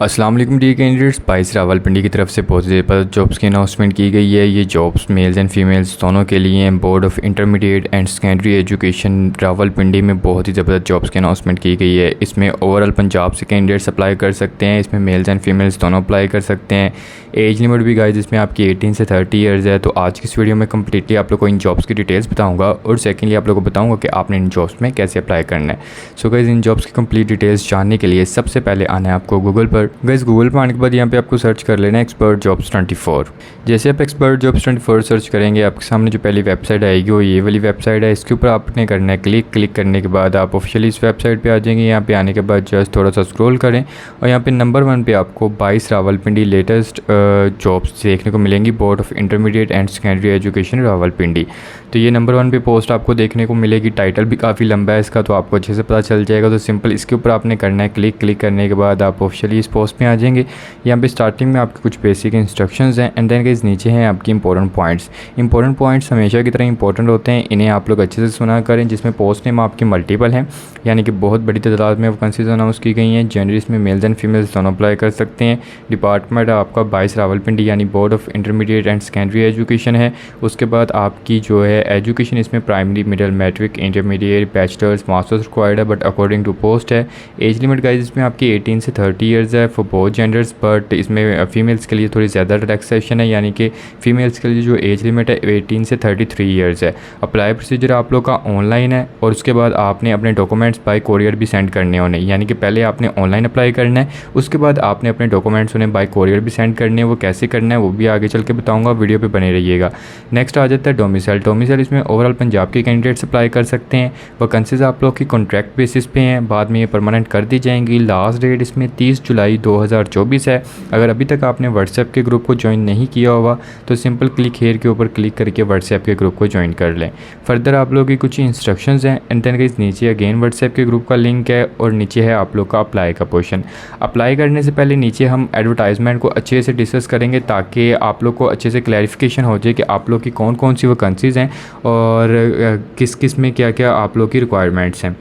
अस्सलाम वालेकुम dear candidates, 22 Rawalpindi की तरफ से बहुत ज़्यादा जॉब्स की अनाउंसमेंट की गई है। ये जॉब्स मेल्स एंड फीमेल्स दोनों के लिए हैं। Board of intermediate and secondary education Rawalpindi में बहुत ही ज़बरदस्त जॉब्स की अनाउंसमेंट की गई है। इसमें ओवरऑल पंजाब से कैंडिडेट्स अप्लाई कर सकते हैं। इसमें मेल्स एंड फीमेल्स दोनों अप्लाई कर सकते हैं। एज लिमिट भी गाइस इसमें आपकी 18 से 30 ईयर्स है। तो आज की इस वीडियो में कम्प्लीटली आप लोग को इन जॉब्स की डिटेल्स बताऊँगा और सेकेंडली आप लोग को बताऊँगा कि आपने इन जॉब्स में कैसे अप्लाई करना है। सो गाइस इन जॉब्स की कंप्लीट डिटेल्स जानने के लिए सबसे पहले आना है आपको गूगल पर। गाइस गूगल पर आने के बाद यहाँ पे आपको सर्च कर लेना है एक्सपर्ट जॉब्स 24। जैसे आप एक्सपर्ट जॉब्स 24 सर्च करेंगे आपके सामने जो पहली वेबसाइट आएगी वो ये वाली वेबसाइट है। इसके ऊपर आपने करना है क्लिक करने के बाद आप ऑफिशियली इस वेबसाइट पे आ जाएंगे। यहाँ पे आने के बाद जस्ट थोड़ा सा स्क्रॉल करें और यहाँ पे नंबर 1 पे आपको 22 रावलपिंडी लेटेस्ट जॉब्स देखने को मिलेंगी। Board of intermediate and secondary education Rawalpindi, तो ये नंबर 1 पे पोस्ट आपको देखने को मिलेगी। टाइटल भी काफ़ी लंबा है इसका, तो आपको अच्छे से पता चल जाएगा। तो सिंपल इसके ऊपर आपने करना है क्लिक करने के बाद आप ऑफिशियली इस पोस्ट में आ जाएंगे। यहाँ पे स्टार्टिंग में आपके कुछ बेसिक इंस्ट्रक्शंस हैं एंड देन गाइस नीचे हैं आपकी इंपॉर्टेंट पॉइंट्स हमेशा की तरह इंपॉर्टेंट होते हैं, इन्हें आप लोग अच्छे से सुना करें। जिसमें पोस्ट नेम आपकी मल्टीपल हैं, यानी कि बहुत बड़ी तादाद में वैकेंसीज अनाउंस की गई हैं। जेंडर इसमें मेल्स एंड फीमेल्स दोनों अप्लाई कर सकते हैं। डिपार्टमेंट आपका 22 रावलपिंडी यानी board of intermediate and secondary education है। उसके बाद आपकी जो है एजुकेशन इसमें primary, middle, matric, intermediate, bachelors, masters required है बट अकॉर्डिंग टू पोस्ट है। एज लिमिट गाइस इसमें आपकी 18 से 30 ईयर्स है फॉर बोथ जेंडर्स, बट इसमें फीमेल्स के लिए थोड़ी ज़्यादा रिलैक्सेशन है, यानी कि फ़ीमेल्स के लिए जो एज लिमिट है 18 से 33 ईयर्स है। अप्लाई प्रोसीजर आप लोग का ऑनलाइन है और उसके बाद आपने अपने डॉक्यूमेंट्स बाय कोरियर भी सेंड करने होने, यानी कि पहले आपने ऑनलाइन अप्लाई करना है, उसके बाद आपने अपने डॉक्यूमेंट्स उन्हें बाय कोरियर भी सेंड करने हैं। वो कैसे करना है वो भी आगे चल के बताऊँगा, वीडियो पर बने रहिएगा। नेक्स्ट आ जाता है डोमिसाइल। इसमें ओवरऑल पंजाब के कैंडिडेट्स अप्लाई कर सकते हैं। वैकेंसीज आप लोग की कॉन्ट्रैक्ट बेसिस पे हैं, बाद में ये परमानेंट कर दी जाएंगी। लास्ट डेट इसमें 30 जुलाई 2024 है। अगर अभी तक आपने व्हाट्सएप के ग्रुप को ज्वाइन नहीं किया होगा तो सिंपल क्लिक हेयर के ऊपर क्लिक करके व्हाट्सएप के ग्रुप को ज्वाइन कर लें। फर्दर आप लोगों की कुछ इंस्ट्रक्शंस हैं एंड देन गाइस नीचे अगेन व्हाट्सएप के ग्रुप का लिंक है और नीचे है आप लोग का अप्लाई का पोर्शन। अप्लाई करने से पहले नीचे हम एडवर्टाइजमेंट को अच्छे से डिस्कस करेंगे ताकि आप लोग को अच्छे से क्लैरिफिकेशन हो जाए कि आप लोग की कौन कौन सी वैकेंसीज़ हैं और किस में क्या क्या आप लोग की रिक्वायरमेंट्स हैं।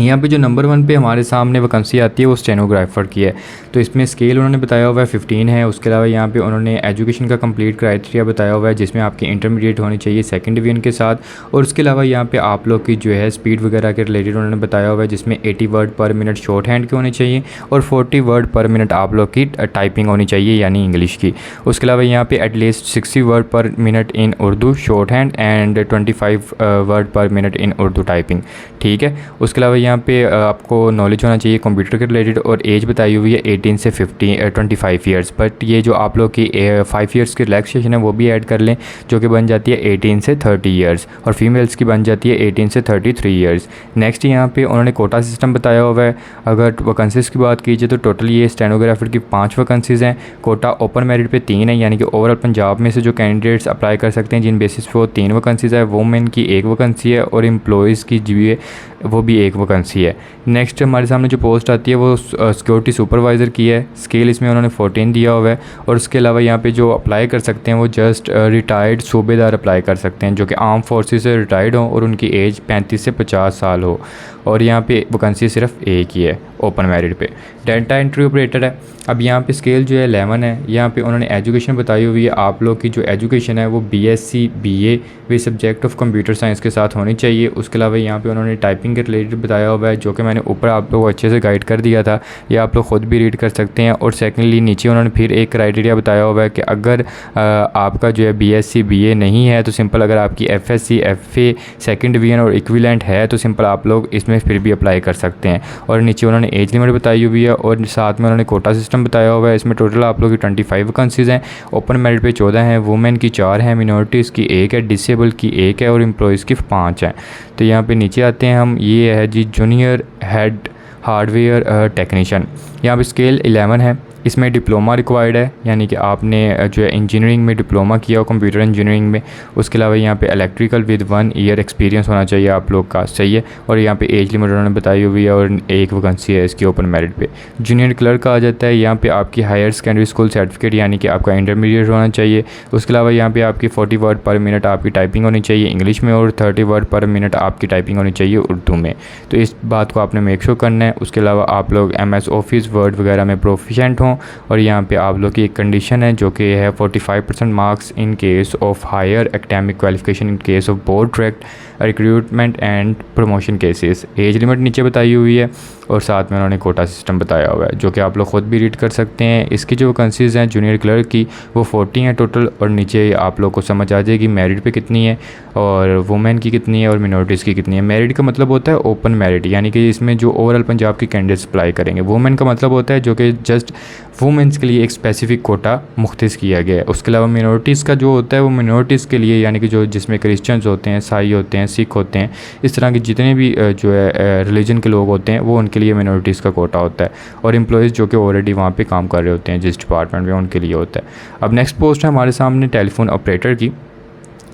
यहाँ पे जो नंबर 1 पे हमारे सामने वैकेंसी आती है वो स्टेनोग्राफर की है। तो इसमें स्केल उन्होंने बताया हुआ है 15 है। उसके अलावा यहाँ पे उन्होंने एजुकेशन का कंप्लीट क्राइटेरिया बताया हुआ है जिसमें आपकी इंटरमीडिएट होनी चाहिए सेकंड डिवीजन के साथ। और उसके अलावा यहाँ पे आप लोग की जो है स्पीड वगैरह के रिलेटेड उन्होंने बताया हुआ है जिसमें 80 वर्ड पर मिनट शॉर्ट हैंड के होने चाहिए और 40 वर्ड पर मिनट आप लोग की टाइपिंग होनी चाहिए यानी इंग्लिश की। उसके अलावा यहाँ पे एटलीस्ट 60 वर्ड पर minute in Urdu short hand and 25 word पर मिनट इन उर्दू टाइपिंग, ठीक है। उसके अलावा यहाँ पे आपको नॉलेज होना चाहिए कंप्यूटर के रिलेटेड और एज बताई हुई है 18 से 25 ईयर्स। बट ये जो आप लोग की 5 ईयर्स की रिलैक्सेशन है वो भी ऐड कर लें जो कि बन जाती है 18 से 30 ईयर्स और फीमेल्स की बन जाती है 18 से 33 ईयर्स। नेक्स्ट यहाँ पे उन्होंने कोटा सिस्टम बताया हुआ है। अगर वैकेंसीज़ की बात कीजिए तो टोटल ये स्टेनोग्राफर की 5 वैकेंसीज़ हैं। कोटा ओपन मेरिट पे 3 है, यानी कि ओवरऑल पंजाब में से जो कैंडिडेट्स अप्लाई कर सकते हैं जिन बेसिस पे वो 3 वैकेंसीज़ है। वुमेन की 1 वैकेंसी है और एम्प्लॉयज़ की जो है वो भी 1 वैकेंसी है। नेक्स्ट हमारे सामने जो पोस्ट आती है वो सिक्योरिटी सुपरवाइज़र की है। स्केल इसमें उन्होंने 14 दिया हुआ है और उसके अलावा यहाँ पे जो अप्लाई कर सकते हैं वो जस्ट रिटायर्ड सूबेदार अप्लाई कर सकते हैं जो कि आर्म फोर्सेस से रिटायर्ड हों और उनकी एज 35 से 50 साल हो। और यहाँ पे वैकेंसी सिर्फ एक ही है ओपन मेरिट पे। डाटा एंट्री ऑपरेटर है। अब यहाँ पे स्केल जो है 11 है। यहाँ पे उन्होंने एजुकेशन बताई हुई है आप लोग की जो एजुकेशन है वो BSc BA with subject of computer science के साथ होनी चाहिए। उसके अलावा यहाँ पे उन्होंने टाइपिंग के रिलेटेड बताया हुआ है जो कि मैंने ऊपर आप लोग को अच्छे से गाइड कर दिया था, ये आप लोग ख़ुद भी रीड कर सकते हैं। और सेकेंडली नीचे उन्होंने फिर एक क्राइटेरिया बताया हुआ है कि अगर आपका जो है BSc BA नहीं है तो सिंपल अगर आपकी FSc FA सेकेंड डिवीजन और इक्विवेलेंट है तो सिंपल आप लोग इसमें फिर भी अप्लाई कर सकते हैं। और नीचे उन्होंने एज लिमिट बताई हुई है और साथ में उन्होंने कोटा सिस्टम बताया हुआ है। इसमें टोटल आप लोग की 25 वैकेंसीज़ हैं। ओपन मेरिट पे 14 हैं, वुमेन की 4 हैं, मिनॉरिटीज़ की 1 है, डिसेबल की 1 है और एम्प्लॉयज़ की 5 हैं। तो यहाँ पे नीचे आते हैं हम, ये है जी जूनियर हेड हार्डवेयर टेक्नीशियन। यहाँ पे स्केल 11 है। इसमें डिप्लोमा रिक्वायर्ड है, यानी कि आपने जो है इंजीनियरिंग में डिप्लोमा किया हो, कंप्यूटर इंजीनियरिंग में। उसके अलावा यहाँ पे इलेक्ट्रिकल विद 1 ईयर एक्सपीरियंस होना चाहिए आप लोग का, सही है। और यहाँ पे एज लिमिट उन्होंने बताई हुई है और एक वैकेंसी है इसकी ओपन मेरिट पे। जूनियर क्लर्क आ जाता है, यहाँ पे आपकी हायर सेकेंडरी स्कूल सर्टिफिकेट यानी कि आपका इंटरमीडिएट होना चाहिए। उसके अलावा यहाँ पे आपकी 40 वर्ड पर मिनट आपकी टाइपिंग होनी चाहिए इंग्लिश में और 30 वर्ड पर मिनट आपकी टाइपिंग होनी चाहिए उर्दू में। तो इस बात को आपने मेक श्योर करना है। उसके अलावा आप लोग MS ऑफिस वर्ड वगैरह में प्रोफिशेंट हों। और यहाँ पे आप लोग की एक कंडीशन है जो कि है 45% marks in case of higher academic qualification in case of board direct recruitment and promotion cases. Age limit नीचे बताई हुई है और साथ में उन्होंने कोटा सिस्टम बताया हुआ है जो कि आप लोग ख़ुद भी रीड कर सकते हैं। इसकी जो वैकेंसीज़ हैं जूनियर क्लर्क की वो 40 हैं टोटल, और नीचे आप लोग को समझ आ जाएगी मेरिट पे कितनी है और वुमेन की कितनी है और मिनॉरिटीज़ की कितनी है। मेरिट का मतलब होता है ओपन मेरिट, यानी कि इसमें जो ओवरऑल पंजाब की कैंडिडेट्स अप्लाई करेंगे। वुमेन का मतलब होता है जो कि जस्ट वुमेंस के लिए एक स्पेसिफिक कोटा मुख्तस किया गया है। उसके अलावा मिनॉरिटीज़ का जो होता है वो मिनॉरिटीज़ के लिए, यानी कि जो जिसमें क्रिश्चियंस होते हैं, ईसाई होते हैं, सिख होते हैं, इस तरह के जितने भी जो है रिलीजन के लोग होते हैं वो उनके लिए मिनॉरिटीज़ का कोटा होता है। और एम्प्लॉयज़ जो कि ऑलरेडी वहाँ पे काम कर रहे होते हैं जिस डिपार्टमेंट में, उनके लिए होता है। अब नेक्स्ट पोस्ट है हमारे सामने टेलीफोन ऑपरेटर की।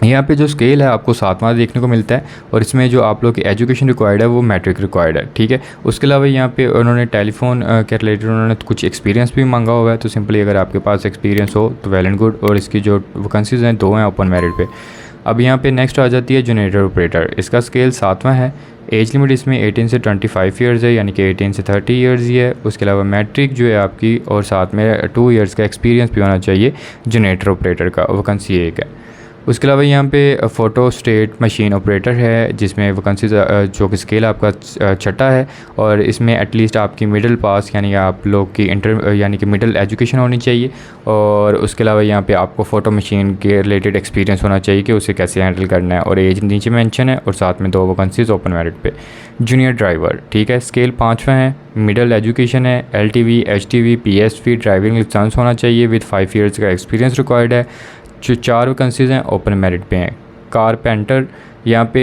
यहाँ पे जो स्केल है आपको 7वां देखने को मिलता है और इसमें जो आप लोग की एजुकेशन रिक्वायर्ड है वो मैट्रिक रिक्वायर्ड है, ठीक है। उसके अलावा यहाँ पे उन्होंने टेलीफोन के रिलेटेड उन्होंने कुछ एक्सपीरियंस भी मांगा हुआ है, तो सिंपली अगर आपके पास एक्सपीरियंस हो तो वेल एंड गुड। और इसकी जो वैकेंसीज़ हैं 2 हैं ओपन मेरिट पे। अब यहाँ पे नेक्स्ट आ जाती है जनरेटर ऑपरेटर। इसका स्केल 7वां है। एज लिमिट इसमें 18 से 25 ईयर्स है, यानी कि 18 से 30 ईयर्स ही है। उसके अलावा मैट्रिक जो है आपकी और साथ में 2 ईयर्स का एक्सपीरियंस भी होना चाहिए जनरेटर ऑपरेटर का, वैकेंसी 1 है। उसके अलावा यहाँ पे फ़ोटो स्टेट मशीन ऑपरेटर है जिसमें वैकेंसी जो कि स्केल आपका 6ठा है और इसमें एटलीस्ट आपकी मिडिल पास यानी आप लोग की इंटर यानी कि मिडिल एजुकेशन होनी चाहिए। और उसके अलावा यहाँ पे आपको फ़ोटो मशीन के रिलेटेड एक्सपीरियंस होना चाहिए कि उसे कैसे हैंडल करना है। और एज नीचे मेंशन है और साथ में 2 वैकेंसीज ओपन मेरिट पे। जूनियर ड्राइवर, ठीक है, स्केल 5वां है। मिडिल एजुकेशन है, LTV HTV PSV driving licence होना चाहिए विद 5 ईयर्स का एक्सपीरियंस रिक्वायर्ड है। जो 4 वैकेंसीज़ हैं ओपन मेरिट पे हैं। कारपेंटर यहाँ पे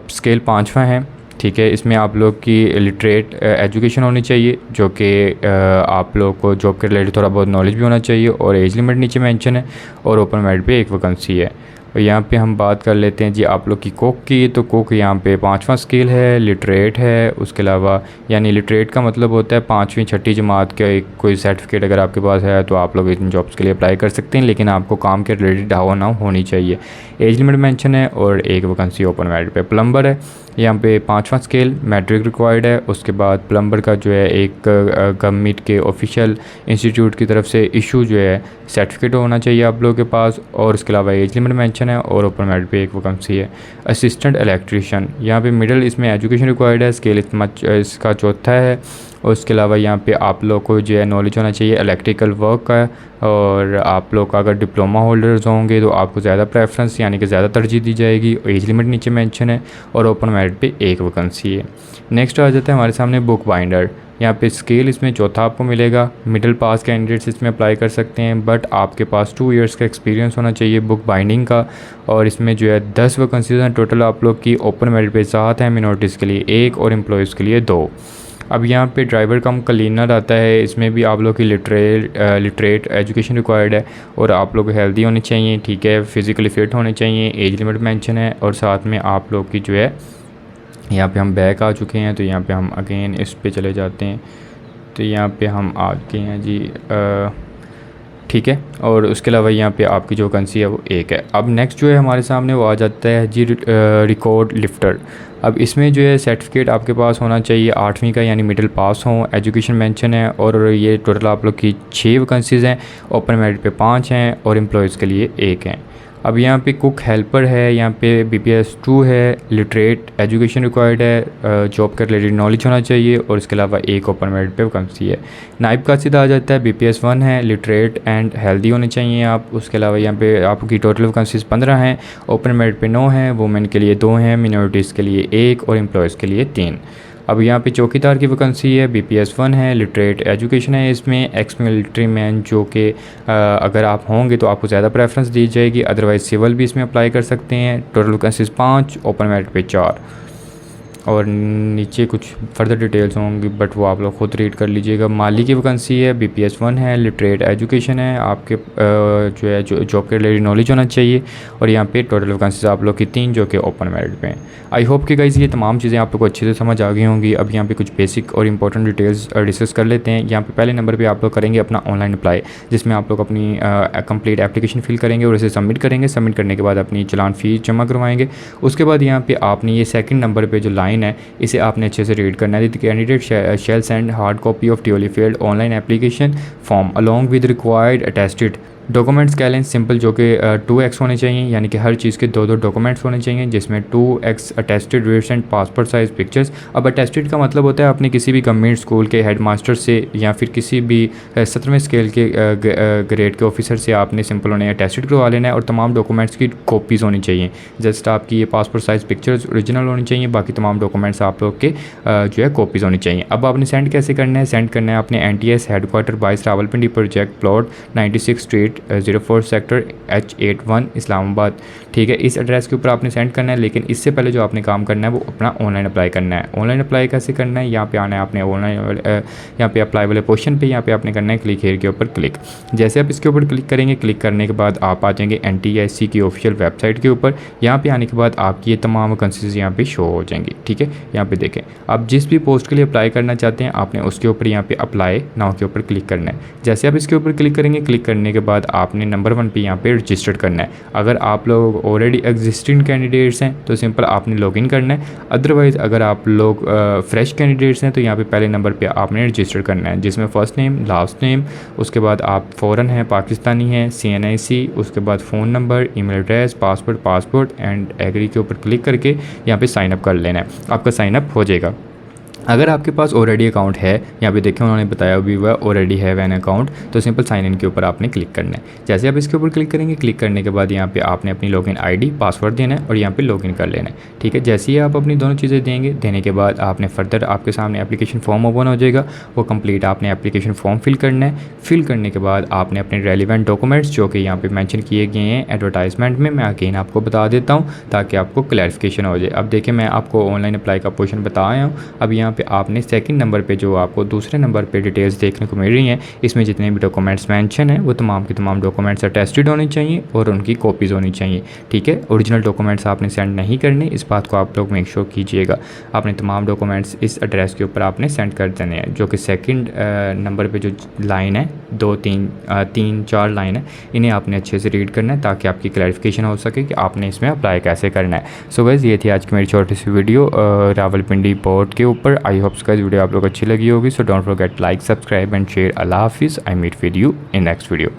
स्केल 5वां है, ठीक है। इसमें आप लोग की लिटरेट एजुकेशन होनी चाहिए जो कि आप लोग को जॉब के रिलेटेड थोड़ा बहुत नॉलेज भी होना चाहिए। और एज लिमिट नीचे मेंशन है और ओपन मेरिट पे 1 वैकेंसी है। और यहाँ पे हम बात कर लेते हैं जी आप लोग की कुक की। तो कुक यहाँ पे 5वां स्केल है, लिटरेट है। उसके अलावा यानी लिटरेट का मतलब होता है 5वीं 6ठी जमात का एक कोई सर्टिफिकेट अगर आपके पास है तो आप लोग इन जॉब्स के लिए अप्लाई कर सकते हैं, लेकिन आपको काम के रिलेटेड होना होनी चाहिए। एज लिमिट मेंशन है और 1 वैकेंसी ओपन मेरिट पे। प्लम्बर है, यहाँ पे 5वां स्केल, मैट्रिक रिक्वायर्ड है। उसके बाद प्लम्बर का जो है एक गवर्नमेंट के ऑफिशियल इंस्टीट्यूट की तरफ से इशू जो है सर्टिफिकेट होना चाहिए आप लोगों के पास। और इसके अलावा एज लिमिट मेंशन है और ओपन मेरिट पे 1 वैकेंसी है। असिस्टेंट इलेक्ट्रीशियन, यहाँ पे मिडिल इसमें एजुकेशन रिक्वायर्ड है, स्केल इसका 4था है। और उसके अलावा यहाँ पे आप लोग को जो है नॉलेज होना चाहिए इलेक्ट्रिकल वर्क का। और आप लोग अगर डिप्लोमा होल्डर्स होंगे तो आपको ज़्यादा प्रेफरेंस यानी कि ज़्यादा तरजीह दी जाएगी। एज लिमिट नीचे मेंशन है और ओपन मेरिट पे 1 वैकेंसी है। नेक्स्ट आ जाता है हमारे सामने बुक बाइंडर। यहाँ पे स्केल इसमें 4था आपको मिलेगा। मिडिल पास कैंडिडेट्स इसमें अप्लाई कर सकते हैं, बट आपके पास 2 ईयर्स का एक्सपीरियंस होना चाहिए बुक बाइंडिंग का। और इसमें जो है 10 वैकेंसीज हैं टोटल आप लोग की। ओपन मेरिट पे 7 हैं, मिनॉरिटीज़ के लिए 1 और एम्प्लॉयज़ के लिए 2। अब यहाँ पे ड्राइवर कम क्लीनर आता है, इसमें भी आप लोग की लिटरेट एजुकेशन रिक्वायर्ड है और आप लोग हेल्दी होने चाहिए, ठीक है, फिज़िकली फिट होने चाहिए। एज लिमिट मेंशन है और साथ में आप लोग की जो है यहाँ पे हम बैक आ चुके हैं तो यहाँ पे हम अगेन इस पे चले जाते हैं। तो यहाँ पे हम आ गए हैं जी, ठीक है। और उसके अलावा यहाँ पे आपकी जो वैकेंसी है वो 1 है। अब नेक्स्ट जो है हमारे सामने वो आ जाता है जी रिकॉर्ड लिफ्टर। अब इसमें जो है सर्टिफिकेट आपके पास होना चाहिए 8वीं का यानी मिडिल पास हो, एजुकेशन मेंशन है। और ये टोटल आप लोग की 6 वैकेंसीज़ हैं, ओपन मेरिट पे 5 हैं और एम्प्लॉयज़ के लिए 1 हैं। अब यहाँ पे कुक हेल्पर है, यहाँ पे BPS 2 है, लिटरेट एजुकेशन रिक्वायर्ड है, जॉब का रिलेटेड नॉलेज होना चाहिए और इसके अलावा 1 ओपन मेरिट पे वैकेंसी है। नाइब का सीधा आ जाता है, BPS 1 है, लिटरेट एंड हेल्दी होने चाहिए आप। उसके अलावा यहाँ पे आपकी टोटल वैकेंसीज 15 हैं, ओपन मेरिट पे 9 हैं, वुमेन के लिए 2 हैं, मिनॉरिटीज़ के लिए 1 और एम्प्लॉयज़ के लिए 3। अब यहाँ पे चौकीदार की वैकेंसी है, BPS 1 है, लिटरेट एजुकेशन है, इसमें एक्स मिलिट्री मैन जो कि अगर आप होंगे तो आपको ज़्यादा प्रेफरेंस दी जाएगी, अदरवाइज़ सिविल भी इसमें अप्लाई कर सकते हैं। टोटल वैकेंसीज 5, ओपन मेरिट पे 4। और नीचे कुछ फर्दर डिटेल्स होंगी बट वो आप लोग खुद रीड कर लीजिएगा। माली की वैकेंसी है, BPS 1 है, लिटरेट एजुकेशन है, आपके जो है जो जॉब के रिलेटेड नॉलेज होना चाहिए। और यहाँ पे टोटल वैकेंसीज आप लोग की 3 जो कि ओपन मेरिट पे हैं। आई होप कि गाइस ये तमाम चीज़ें आप लोग को अच्छे से समझ आ गई होंगी। अब यहाँ पे कुछ बेसिक और इंपॉर्टेंट डिटेल्स डिस्कस कर लेते हैं। यहाँ पे पहले नंबर पे आप लोग करेंगे अपना ऑनलाइन अप्लाई, जिसमें आप लोग अपनी कंप्लीट एप्लीकेशन फिल करेंगे और इसे सबमिट करेंगे। सबमिट करने के बाद अपनी चलान फ़ीस जमा करवाएंगे। उसके बाद यहाँ पे आपने ये सेकंड नंबर पे जो लाइन है इसे आपने अच्छे से रीड करना है। The candidate shell send hard copy of duly field online application form along with required attested documents क्या लें, सिंपल जो कि 2x होने चाहिए, यानी कि हर चीज़ के 2 डॉक्यूमेंट्स होने चाहिए, जिसमें 2x attested recent passport size pictures. अब अटेस्टेड का मतलब होता है आपने किसी भी गवर्नमेंट स्कूल के हेडमास्टर से या फिर किसी भी 17वें स्केल के ग्रेड के ऑफिसर से आपने सिंपल उन्हें अटेस्टेड करवा लेना है। और तमाम डॉक्यूमेंट्स की कॉपीज़ होनी चाहिए। जस्ट आपकी ये पासपोर्ट साइज़ पिक्चर्स ओरिजिनल होनी चाहिए, बाकी तमाम डॉक्यूमेंट्स आप लोग के जो है कॉपीज़ होनी चाहिए। अब आपने सेंड कैसे करना है? सेंड करना है आपने NTS headquarter 22 Rawalpindi project plot 96 street 04 sector H81 Islamabad. ठीक है, इस एड्रेस के ऊपर आपने सेंड करना है। लेकिन इससे पहले जो आपने काम करना है वो अपना ऑनलाइन अप्लाई करना है। ऑनलाइन अप्लाई कैसे करना है? यहाँ पे आना है आपने ऑनलाइन, यहाँ पे अप्लाई वाले पोर्शन पे यहाँ पे आपने करना है क्लिक हेयर के ऊपर क्लिक। जैसे आप इसके ऊपर क्लिक करेंगे, क्लिक करने के बाद आप आ जाएंगे NTSC की ऑफिशियल वेबसाइट के ऊपर। यहाँ पे आने के बाद आपकी ये तमाम वैकेंसीज यहाँ पे शो हो जाएंगी। ठीक है, यहाँ पे देखें, आप जिस भी पोस्ट के लिए अप्लाई करना चाहते हैं आपने उसके ऊपर यहाँ पे अप्लाई नाउ के ऊपर क्लिक करना है। जैसे आप इसके ऊपर क्लिक करेंगे, क्लिक करने के बाद आपने नंबर 1 पे यहाँ पे रजिस्टर्ड करना है। अगर आप लोग ऑलरेडी एग्जिस्टिंग कैंडिडेट्स हैं तो सिंपल आपने लॉगिन करना है। अदरवाइज़ अगर आप लोग फ्रेश कैंडिडेट्स हैं तो यहाँ पे पहले नंबर पे आपने रजिस्टर करना है, जिसमें फ़र्स्ट नेम, लास्ट नेम, उसके बाद आप फ़ॉरेन हैं, पाकिस्तानी हैं, CNIC, उसके बाद phone number, email address, passport and agree के ऊपर क्लिक करके यहाँ पे साइन अप कर लेना है। आपका साइन अप हो जाएगा। अगर आपके पास ऑलरेडी अकाउंट है, यहाँ पे देखें उन्होंने बताया भी हुआ ऑलरेडी है वैन अकाउंट, तो सिंपल साइन इन के ऊपर आपने क्लिक करना है। जैसे आप इसके ऊपर क्लिक करेंगे, क्लिक करने के बाद यहाँ पे आपने अपनी लॉगिन ID पासवर्ड देना है और यहाँ पे लॉगिन कर लेना है। ठीक है, जैसे ही आप अपनी दोनों चीज़ें देंगे, देने के बाद आपने फर्दर आपके सामने एप्लीकेशन फॉर्म ओपन हो जाएगा। वो कंप्लीट आपने एप्लीकेशन फॉर्म फिल करना है। फिल करने के बाद आपने अपने रेलिवेंट डॉक्यूमेंट्स जो कि यहाँ पे मेंशन किए गए हैं एडवर्टाइजमेंट में, मैं अगेन आपको बता देता हूँ ताकि आपको क्लैरिफिकेशन हो जाए। अब देखिए मैं आपको ऑनलाइन अप्लाई का पोर्शन बता आया हूँ। अब यहाँ पे आपने सेकंड नंबर पे जो आपको दूसरे नंबर पे डिटेल्स देखने को मिल रही हैं, इसमें जितने भी डॉक्यूमेंट्स मेंशन हैं वो तमाम के तमाम डॉक्यूमेंट्स अटेस्टेड होने चाहिए और उनकी कॉपीज़ होनी चाहिए। ठीक है, ओरिजिनल डॉक्यूमेंट्स आपने सेंड नहीं करने, इस बात को आप लोग मेक श्योर कीजिएगा। आपने तमाम डॉक्यूमेंट्स इस एड्रेस के ऊपर आपने सेंड कर देने हैं। जो कि सेकंड नंबर पे जो लाइन है, 2 3 4 लाइन है, इन्हें आपने अच्छे से रीड करना है ताकि आपकी क्लैरिफिकेशन हो सके कि आपने इसमें अप्लाई कैसे करना है। सो गाइस ये थी आज की मेरी छोटी सी वीडियो रावलपिंडी पोर्ट के ऊपर। आई होप गाइस वीडियो आप लोग अच्छी लगी होगी। So don't forget like, subscribe and share. अल्लाह हाफिज़। I meet with you in next video.